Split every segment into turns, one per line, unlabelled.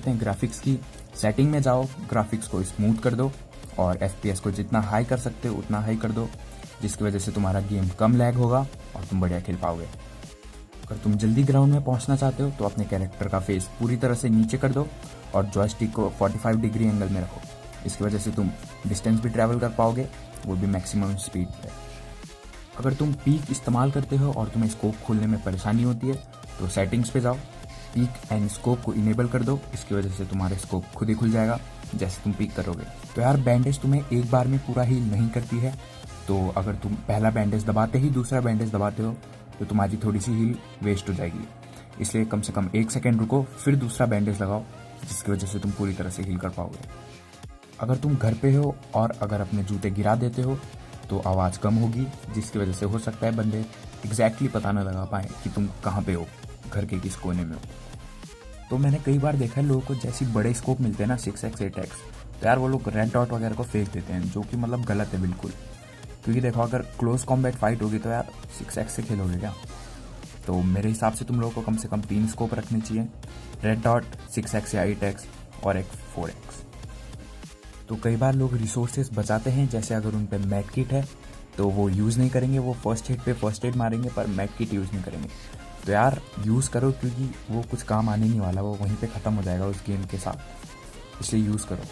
करते हैं ग्राफिक्स की। सेटिंग में जाओ, ग्राफिक्स को स्मूथ कर दो और FPS को जितना हाई कर सकते हो उतना हाई कर दो, जिसकी वजह से तुम्हारा गेम कम लैग होगा और तुम बढ़िया खेल पाओगे। अगर तुम जल्दी ग्राउंड में पहुंचना चाहते हो तो अपने कैरेक्टर का फेस पूरी तरह से नीचे कर दो और जॉयस्टिक को 45 डिग्री एंगल में रखो। इसकी वजह से तुम डिस्टेंस भी ट्रैवल कर पाओगे, वो भी मैक्सिमम स्पीड पे। अगर तुम पीक इस्तेमाल करते हो और तुम्हें स्कोप खोलने में परेशानी होती है तो सेटिंग्स पे जाओ, पीक एंड स्कोप को इनेबल कर दो। इसकी वजह से तुम्हारा स्कोप खुद ही खुल जाएगा जैसे तुम पीक करोगे। तो यार बैंडेज तुम्हें एक बार में पूरा हील नहीं करती है, तो अगर तुम पहला बैंडेज दबाते ही दूसरा बैंडेज दबाते हो तो तुम्हारी थोड़ी सी हील वेस्ट हो जाएगी। इसलिए कम से कम 1 सेकेंड रुको, फिर दूसरा बैंडेज लगाओ, जिसकी वजह से तुम पूरी तरह से हील कर पाओगे। अगर तुम घर पे हो और अगर अपने जूते गिरा देते हो तो आवाज़ कम होगी, जिसकी वजह से हो सकता है बंदे एग्जैक्टली पता न लगा पाए कि तुम कहाँ पे हो, घर के किस कोने में हो। तो मैंने कई बार देखा है लोगों को जैसे बड़े स्कोप मिलते हैं ना 6x 8x, तो यार वो लोग रेड डॉट वगैरह को फेंक देते हैं, जो कि मतलब गलत है बिल्कुल। क्योंकि देखो अगर क्लोज कॉम्बैट फाइट होगी तो यार 6x से खेलोगे क्या? तो मेरे हिसाब से तुम लोगों को कम से कम 3 स्कोप रखने चाहिए, रेड डॉट, 6x या 8x और एक 4x। तो कई बार लोग रिसोर्सेज बचाते हैं, जैसे अगर उन पे मैड किट है तो वो यूज़ नहीं करेंगे, वो फर्स्ट हिट पे फर्स्ट एड मारेंगे पर मैड किट यूज़ नहीं करेंगे। तो यार यूज़ करो, क्योंकि वो कुछ काम आने नहीं वाला, वो वहीं पे ख़त्म हो जाएगा उस गेम के साथ, इसलिए यूज़ करो।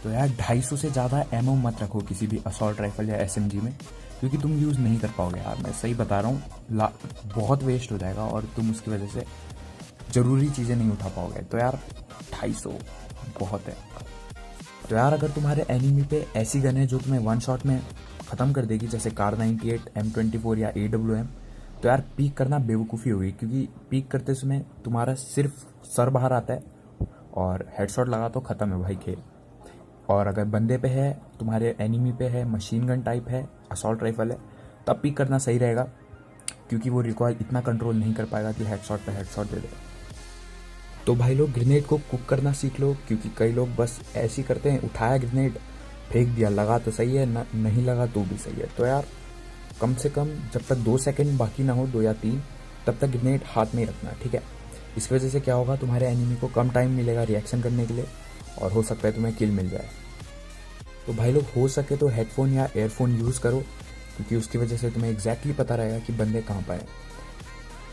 तो यार 250 से ज़्यादा एमओ मत रखो किसी भी असॉल्ट राइफल या SMG में, क्योंकि तुम यूज़ नहीं कर पाओगे यार, मैं सही बता रहा हूँ, बहुत वेस्ट हो जाएगा और तुम उसकी वजह से ज़रूरी चीज़ें नहीं उठा पाओगे। तो यार 250 बहुत है। तो यार अगर तुम्हारे एनिमी पे ऐसी गन है जो तुम्हें 1 शॉट में ख़त्म कर देगी, जैसे कार 98, M24 या AWM, तो यार पीक करना बेवकूफ़ी होगी, क्योंकि पीक करते समय तुम्हारा सिर्फ सर बाहर आता है और हेडशॉट लगा तो ख़त्म है भाई खेल। और अगर बंदे पे है, तुम्हारे एनिमी पे है, मशीन गन टाइप है, असॉल्ट राइफल है, तब पीक करना सही रहेगा, क्योंकि वो रिकॉइल इतना कंट्रोल नहीं कर पाएगा कि हेडशॉट पे हेडशॉट दे दे। तो भाई लोग ग्रेनेड को कुक करना सीख लो, क्योंकि कई लोग बस ऐसे ही करते हैं, उठाया ग्रेनेड फेंक दिया, लगा तो सही है, नहीं लगा तो भी सही है। तो यार कम से कम जब तक 2 सेकेंड बाकी ना हो, 2 या 3, तब तक ग्रेनेड हाथ में ही रखना, ठीक है। इसकी वजह से क्या होगा, तुम्हारे एनिमी को कम टाइम मिलेगा रिएक्शन करने के लिए और हो सकता है तुम्हें किल मिल जाए। तो भाई लोग हो सके तो हेडफोन या एयरफोन यूज़ करो, क्योंकि उसकी वजह से तुम्हें एग्जैक्टली पता रहेगा कि बंदे कहाँ पर हैं,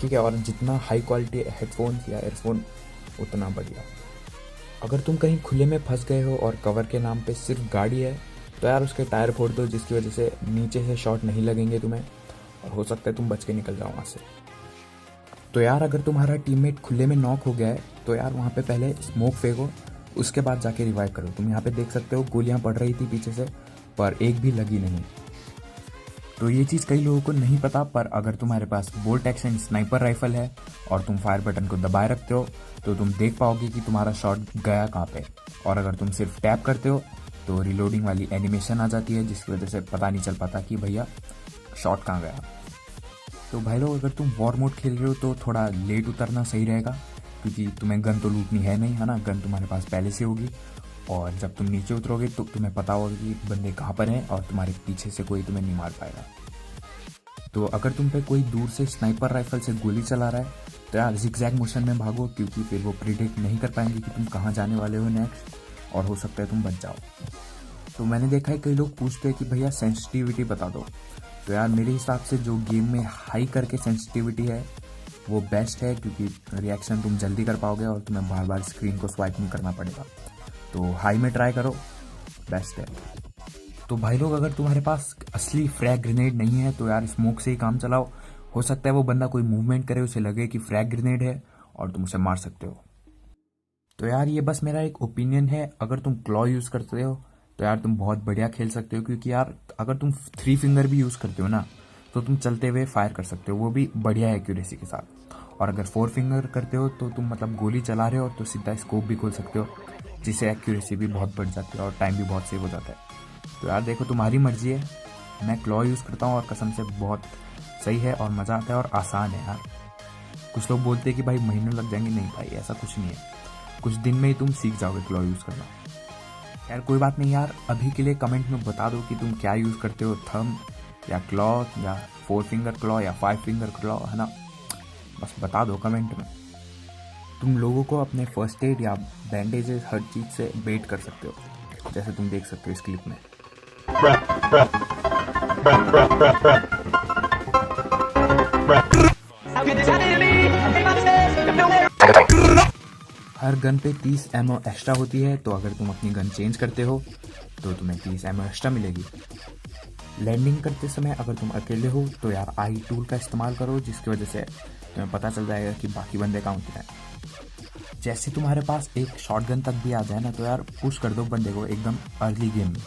ठीक है। और जितना हाई क्वालिटी हेडफोन या एयरफोन उतना बढ़िया। अगर तुम कहीं खुले में फंस गए हो और कवर के नाम पे सिर्फ गाड़ी है, तो यार उसके टायर फोड़ दो, जिसकी वजह से नीचे से शॉट नहीं लगेंगे तुम्हें और हो सकता है तुम बच के निकल जाओ वहाँ से। तो यार अगर तुम्हारा टीममेट खुले में नॉक हो गया है तो यार वहाँ पे पहले स्मोक फेंको, उसके बाद जाके रिवाइव करो। तुम यहाँ पे देख सकते हो गोलियाँ पड़ रही थी पीछे से, पर एक भी लगी नहीं। तो ये चीज़ कई लोगों को नहीं पता, पर अगर तुम्हारे पास बोल्ट एक्शन स्नाइपर राइफल है और तुम फायर बटन को दबाए रखते हो तो तुम देख पाओगे कि तुम्हारा शॉट गया कहाँ पे। और अगर तुम सिर्फ टैप करते हो तो रिलोडिंग वाली एनिमेशन आ जाती है, जिसकी वजह से पता नहीं चल पाता कि भैया शॉट कहाँ गया। तो भाई लोग अगर तुम वॉर मोड खेल रहे हो तो थोड़ा लेट उतरना सही रहेगा, क्योंकि तुम्हें गन तो लूटनी है नहीं, है ना, गन तुम्हारे पास पहले से होगी। और जब तुम नीचे उतरोगे तो तुम्हें पता होगा कि बंदे कहाँ पर हैं और तुम्हारे पीछे से कोई तुम्हें नहीं मार पाएगा। तो अगर तुम पे कोई दूर से स्नाइपर राइफल से गोली चला रहा है तो यार जिगजैग मोशन में भागो, क्योंकि फिर वो प्रिडिक्ट नहीं कर पाएंगे कि तुम कहाँ जाने वाले हो नेक्स्ट, और हो सकता है तुम बच जाओ। तो मैंने देखा है कई लोग पूछते हैं कि भैया सेंसिटिविटी बता दो। तो यार मेरे हिसाब से जो गेम में हाई करके सेंसिटिविटी है वो बेस्ट है, क्योंकि रिएक्शन तुम जल्दी कर पाओगे और तुम्हें बार बार स्क्रीन को स्वाइप नहीं करना पड़ेगा। तो हाई में ट्राई करो, बेस्ट है। तो भाई लोग अगर तुम्हारे पास असली फ्रैग ग्रेनेड नहीं है तो यार स्मोक से ही काम चलाओ, हो सकता है वो बंदा कोई मूवमेंट करे, उसे लगे कि फ्रैग ग्रेनेड है और तुम उसे मार सकते हो। तो यार ये बस मेरा एक ओपिनियन है। अगर तुम क्लॉ यूज़ करते हो तो यार तुम बहुत बढ़िया खेल सकते हो, क्योंकि यार अगर तुम 3 फिंगर भी यूज़ करते हो ना तो तुम चलते हुए फायर कर सकते हो, वो भी बढ़िया एक्यूरेसी के साथ। और अगर 4 फिंगर करते हो तो तुम मतलब गोली चला रहे हो तो सीधा स्कोप भी खोल सकते हो, जिससे एक्यूरेसी भी बहुत बढ़ जाती है और टाइम भी बहुत सेव हो जाता है। तो यार देखो तुम्हारी मर्जी है, मैं क्लॉ यूज़ करता हूँ और कसम से बहुत सही है और मज़ा आता है और आसान है यार। कुछ लोग बोलते हैं कि भाई महीने लग जाएंगे, नहीं भाई ऐसा कुछ नहीं है, कुछ दिन में ही तुम सीख जाओगे क्लॉ यूज़ करना। यार कोई बात नहीं यार, अभी के लिए कमेंट में बता दो कि तुम क्या यूज़ करते हो, थंब या क्लॉ या 4 फिंगर क्लॉ या 5 फिंगर क्लॉ, है ना, बस बता दो कमेंट में। तुम लोगों को अपने फर्स्ट एड या बैंडेजेस हर चीज़ से वेट कर सकते हो, जैसे तुम देख सकते हो इस क्लिप में। हर गन पे 30 एमओ एक्स्ट्रा होती है, तो अगर तुम अपनी गन चेंज करते हो तो तुम्हें 30 एमओ एक्स्ट्रा मिलेगी। लैंडिंग करते समय अगर तुम अकेले हो तो यार आई टूल का इस्तेमाल करो, जिसकी वजह से तुम्हें पता चल जाएगा कि बाकी बंदे कहाँ उतरे हैं। जैसे तुम्हारे पास एक शॉटगन तक भी आ जाए ना, तो यार पुश कर दो बंदे को एकदम अर्ली गेम में,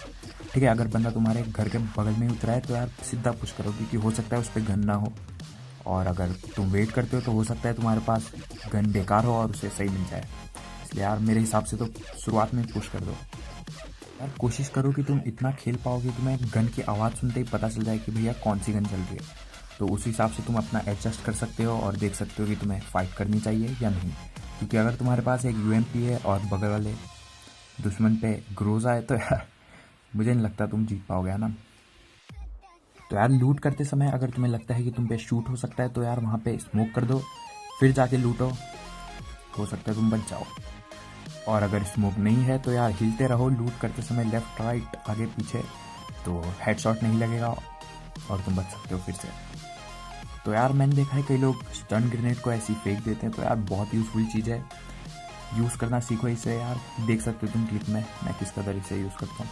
ठीक है। अगर बंदा तुम्हारे घर के बगल में उतरा है तो यार सीधा पुश करो, क्योंकि हो सकता है उस पर गन ना हो, और अगर तुम वेट करते हो तो हो सकता है तुम्हारे पास गन बेकार हो और उसे सही मिल जाए। इसलिए यार मेरे हिसाब से तो शुरुआत में पुश कर दो। यार कोशिश करो कि तुम इतना खेल पाओ कि तुम्हें गन की आवाज़ सुनते ही पता चल जाए कि भैया कौन सी गन चल रही है, तो उस हिसाब से तुम अपना एडजस्ट कर सकते हो और देख सकते हो कि तुम्हें फाइट करनी चाहिए या नहीं। क्योंकि अगर तुम्हारे पास एक यूएमपी है और बगल वाले दुश्मन पे ग्रोजा है, तो यार मुझे नहीं लगता तुम जीत पाओगे, है ना। तो यार लूट करते समय अगर तुम्हें लगता है कि तुम पे शूट हो सकता है, तो यार वहाँ पे स्मोक कर दो, फिर जाके लूटो, हो सकता है तुम बच जाओ। और अगर स्मोक नहीं है तो यार हिलते रहो लूट करते समय, लेफ्ट राइट आगे पीछे, तो हेडशॉट नहीं लगेगा और तुम बच सकते हो फिर से। तो यार मैंने देखा है कई लोग स्टन ग्रेनेड को ऐसे ही फेंक देते हैं, तो यार बहुत यूज़फुल चीज़ है, यूज़ करना सीखो इसे यार। देख सकते हो तुम क्लिप में मैं किस कदर इसे यूज़ करता हूँ।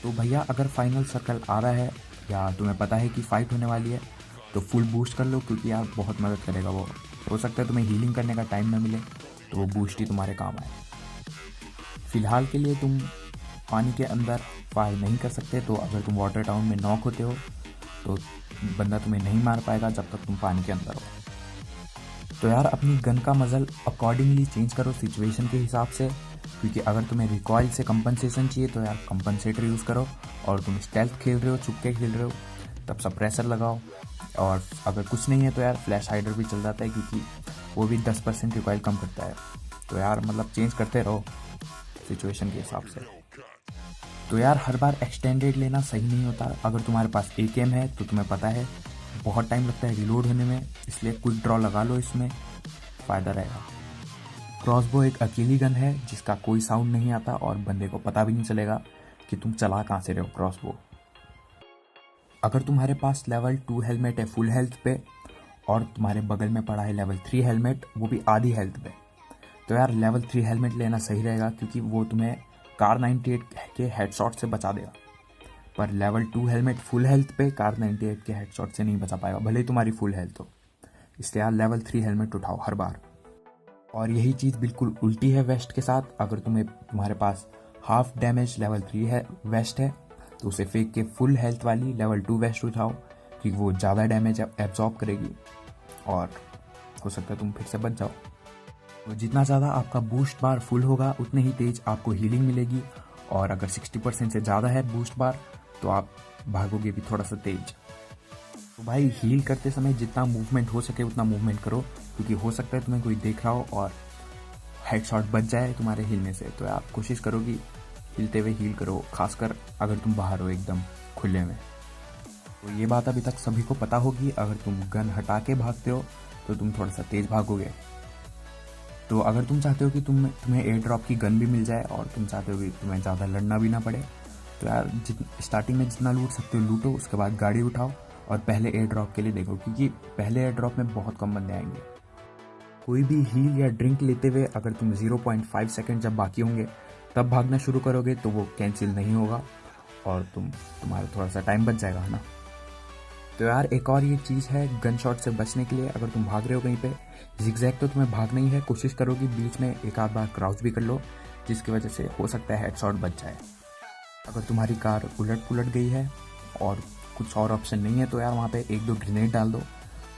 तो भैया अगर फाइनल सर्कल आ रहा है या तुम्हें पता है कि फ़ाइट होने वाली है, तो फुल बूस्ट कर लो, क्योंकि यार बहुत मदद करेगा वो। हो सकता है तुम्हें हीलिंग करने का टाइम ना मिले, तो वो बूस्ट ही तुम्हारे काम आए। फ़िलहाल के लिए तुम पानी के अंदर फायर नहीं कर सकते, तो अगर तुम वाटर टाउन में नॉक होते हो तो बंदा तुम्हें नहीं मार पाएगा जब तक तुम पानी के अंदर हो। तो यार अपनी गन का मजल अकॉर्डिंगली चेंज करो सिचुएशन के हिसाब से, क्योंकि अगर तुम्हें रिकॉइल से कंपनसेशन चाहिए तो यार कंपनसेटर यूज़ करो, और तुम स्टेल्थ खेल रहे हो, छुप के खेल रहे हो, तब सप्रेसर लगाओ। और अगर कुछ नहीं है तो यार फ्लैश हाइडर भी चल जाता है, क्योंकि वो भी 10% रिकॉइल कम करता है। तो यार मतलब चेंज करते रहो सिचुएशन के हिसाब से। तो यार हर बार एक्सटेंडेड लेना सही नहीं होता। अगर तुम्हारे पास AKM है तो तुम्हें पता है बहुत टाइम लगता है रिलोड होने में, इसलिए क्विक ड्रॉ लगा लो, इसमें फ़ायदा रहेगा। क्रॉसबो एक अकेली गन है जिसका कोई साउंड नहीं आता और बंदे को पता भी नहीं चलेगा कि तुम चला कहाँ से रहे हो क्रॉसबो। अगर तुम्हारे पास लेवल 2 हेलमेट है फुल हेल्थ पे, और तुम्हारे बगल में पड़ा है लेवल 3 हेलमेट, वो भी आधी हेल्थ पे, तो यार लेवल 3 हेलमेट लेना सही रहेगा, क्योंकि वो तुम्हें कार 98 के हेडशॉट से बचा देगा। पर लेवल 2 हेलमेट फुल हेल्थ पे कार 98 के हेडशॉट से नहीं बचा पाएगा, भले ही तुम्हारी फुल हेल्थ हो। इसलिए यार लेवल 3 हेलमेट उठाओ हर बार। और यही चीज़ बिल्कुल उल्टी है वेस्ट के साथ। अगर तुम्हारे पास हाफ डैमेज लेवल 3 है वेस्ट है, तो उसे फेंक के फुल हेल्थ वाली लेवल 2 वेस्ट उठाओ, क्योंकि वो ज़्यादा डैमेज एब्जॉर्ब करेगी और हो सकता है तुम फिर से बच जाओ। तो जितना ज़्यादा आपका बूस्ट बार फुल होगा उतने ही तेज आपको हीलिंग मिलेगी, और अगर 60% से ज़्यादा है बूस्ट बार तो आप भागोगे भी थोड़ा सा तेज। तो भाई हील करते समय जितना मूवमेंट हो सके उतना मूवमेंट करो, क्योंकि हो सकता है तुम्हें कोई देख रहा हो और हेडशॉट बच जाए तुम्हारे हिलने से। तो आप कोशिश करो कि हिलते हुए हील करो, खासकर अगर तुम बाहर हो एकदम खुले में। तो ये बात अभी तक सभी को पता होगी, अगर तुम गन हटा के भागते हो तो तुम थोड़ा सा तेज भागोगे। तो अगर तुम चाहते हो कि तुम्हें एयर ड्रॉप की गन भी मिल जाए और तुम चाहते हो कि तुम्हें ज़्यादा लड़ना भी ना पड़े, तो यार स्टार्टिंग में जितना लूट सकते हो लूटो, उसके बाद गाड़ी उठाओ और पहले एयर ड्रॉप के लिए देखो, क्योंकि पहले एयर ड्रॉप में बहुत कम बंदे आएंगे। कोई भी हील या ड्रिंक लेते हुए अगर तुम 0.5 सेकंड जब बाकी होंगे तब भागना शुरू करोगे तो वो कैंसिल नहीं होगा और तुम्हारा थोड़ा सा टाइम बच जाएगा, है ना। तो यार एक और ये चीज़ है गन शॉट से बचने के लिए, अगर तुम भाग रहे हो कहीं पे जिगजैग तो तुम्हें भागना ही है, कोशिश करो कि बीच में एक आध बार क्राउच भी कर लो, जिसकी वजह से हो सकता है हेडशॉट बच जाए। अगर तुम्हारी कार उलट पुलट गई है और कुछ और ऑप्शन नहीं है तो यार वहाँ पे 1-2 ग्रेनेड डाल दो,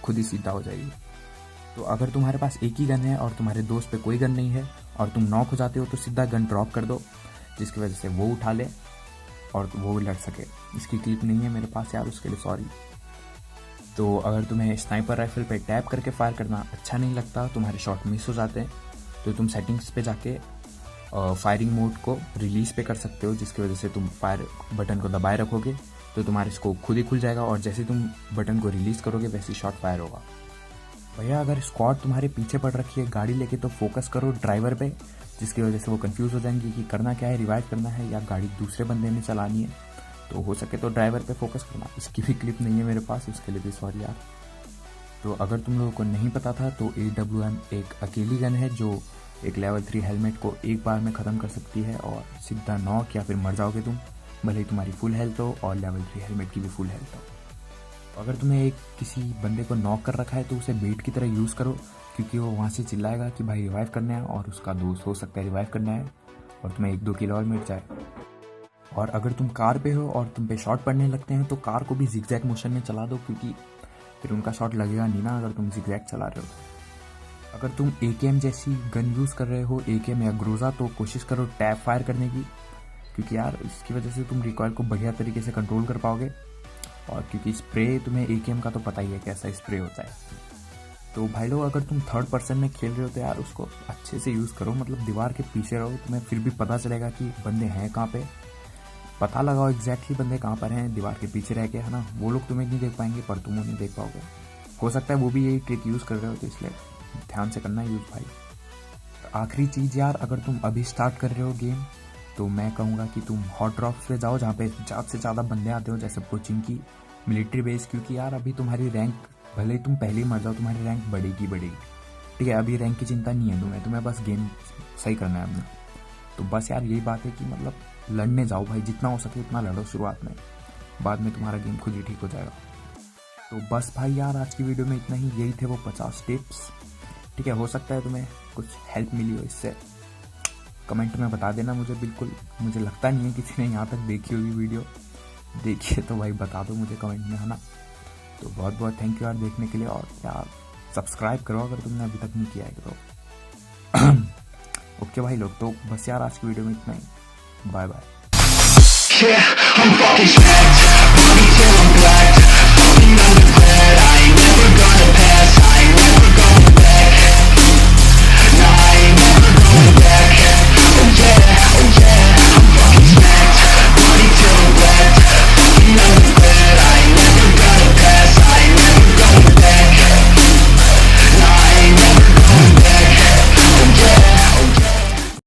खुद ही सीधा हो जाएगी। तो अगर तुम्हारे पास एक ही गन है और तुम्हारे दोस्त पे कोई गन नहीं है और तुम नॉक हो जाते हो तो सीधा गन ड्रॉप कर दो, जिसकी वजह से वो उठा ले और वो लड़ सके। इसकी क्लिप नहीं है मेरे पास यार, उसके लिए सॉरी। तो अगर तुम्हें स्नाइपर राइफल पे टैप करके फायर करना अच्छा नहीं लगता, तुम्हारे शॉट मिस हो जाते हैं, तो तुम सेटिंग्स पे जाके फायरिंग मोड को रिलीज पे कर सकते हो, जिसकी वजह से तुम फायर बटन को दबाए रखोगे तो तुम्हारे स्कोप खुद ही खुल जाएगा और जैसे तुम बटन को रिलीज करोगे वैसे शॉट फायर होगा। भैया अगर स्क्वाड तुम्हारे पीछे पड़ रखी है गाड़ी लेके तो फोकस करो ड्राइवर पे, जिसकी वजह से वो कंफ्यूज हो जाएंगे कि करना क्या है, रिवाइव करना है या गाड़ी दूसरे बंदे ने चलानी है। तो हो सके तो ड्राइवर पे फोकस करना। इसकी भी क्लिप नहीं है मेरे पास, उसके लिए भी सॉरी यार। तो अगर तुम लोगों को नहीं पता था तो AWM एक अकेली गन है जो एक लेवल 3 हेलमेट को एक बार में ख़त्म कर सकती है और सीधा नॉक या फिर मर जाओगे तुम, भले ही तुम्हारी फुल हेल्थ हो और लेवल 3 हेलमेट की भी फुल हेल्थ हो। अगर तुम्हें एक किसी बंदे को नॉक कर रखा है तो उसे बेट की तरह यूज़ करो, क्योंकि वो वहाँ से चिल्लाएगा कि भाई रिवाइव करना है और उसका दोस्त हो सकता है रिवाइव करना है और तुम्हें 1-2 किल और मिल जाए। और अगर तुम कार पे हो और तुम पे शॉट पड़ने लगते हैं तो कार को भी जिगजैग मोशन में चला दो, क्योंकि फिर उनका शॉट लगेगा नहीं ना अगर तुम जिगजैग चला रहे हो। अगर तुम AKM जैसी गन यूज़ कर रहे हो, AKM या ग्रोजा, तो कोशिश करो टैप फायर करने की, क्योंकि यार इसकी वजह से तुम रिकॉइल को बढ़िया तरीके से कंट्रोल कर पाओगे। और क्योंकि स्प्रे तुम्हें AKM का तो पता ही है कैसा स्प्रे होता है। तो भाई लोग अगर तुम थर्ड पर्सन में खेल रहे हो तो यार उसको अच्छे से यूज़ करो, मतलब दीवार के पीछे रहो, तुम्हें फिर भी पता चलेगा कि बंदे हैं कहाँ पे। पता लगाओ एग्जैक्टली बंदे कहाँ पर हैं दीवार के पीछे रह के, है ना। वो लोग तुम्हें नहीं देख पाएंगे पर तुम उन्हें देख पाओगे। हो सकता है वो भी यही ट्रिक यूज़ कर रहे हो, तो इसलिए ध्यान से करना यूज़ भाई। तो आखिरी चीज़ यार, अगर तुम अभी स्टार्ट कर रहे हो गेम तो मैं कहूँगा कि तुम हॉट ड्रॉप्स पे जाओ जहाँ पे ज़्यादा से ज़्यादा बंदे आते हो, जैसे कोचिंग की, मिलिट्री बेस, क्योंकि यार अभी तुम्हारी रैंक, भले ही तुम पहले ही मर जाओ, तुम्हारी रैंक बढ़ेगी। ठीक है, अभी रैंक की चिंता नहीं है तुम्हें बस गेम सही करना है अपना। तो बस यार यही बात है कि मतलब लड़ने जाओ भाई, जितना हो सके उतना लड़ो शुरुआत में, बाद में तुम्हारा गेम खुद ही ठीक हो जाएगा। तो बस भाई यार आज की वीडियो में इतना ही, यही थे वो 50 टिप्स। ठीक है, हो सकता है तुम्हें कुछ हेल्प मिली हो इससे, कमेंट में बता देना मुझे। बिल्कुल, मुझे लगता नहीं है किसी ने यहाँ तक देखी होगी वीडियो, देखिए तो भाई बता दो मुझे कमेंट में, है ना। तो बहुत बहुत थैंक यू यार देखने के लिए, और यार सब्सक्राइब करो अगर तुमने अभी तक नहीं किया है तो। ओके भाई लोग, तो बस यार आज की वीडियो में इतना ही, बाय बाय।